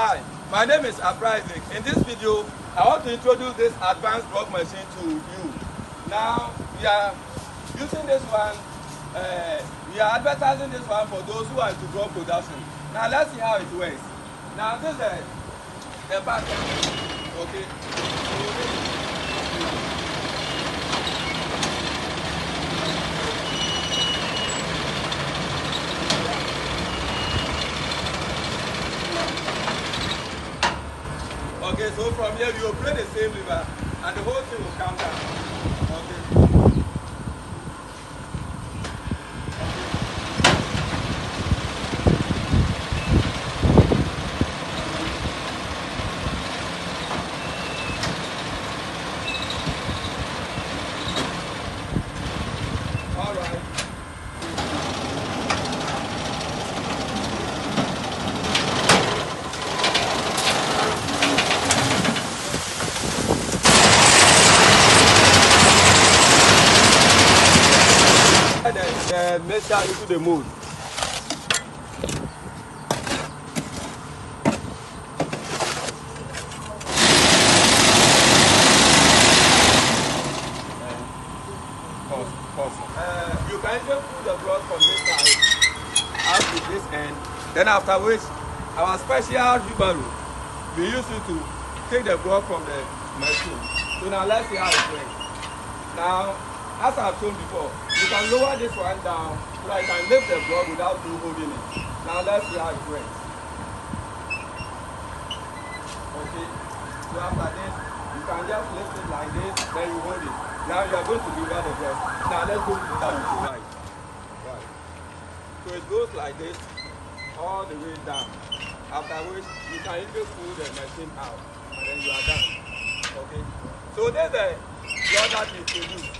Hi, my name is Isaac. In this video, I want to introduce this advanced rock machine to you. Now, we are using this one, we are advertising this one for those who are into drug production. Now, let's see how it works. Now, this is the back end. Okay. Okay, so from here you will play the same lever and the whole thing will come down. Okay. All right. The measure into the mold. You can just put the block from this side out to this end. Then after which, our special wheelbarrow, we use it to take the block from the machine. So now let's see how it works. Now, as I've shown before, you can lower this one down so that you can lift the block without you holding it. Now let's see how it works. Okay, so after this, you can just lift it like this, then you hold it. Now you are going to deliver the block. Now let's go to the right. Right. So it goes like this, all the way down. After which, you can even pull the machine out, and then you are done. Okay, so there's the block that is produced.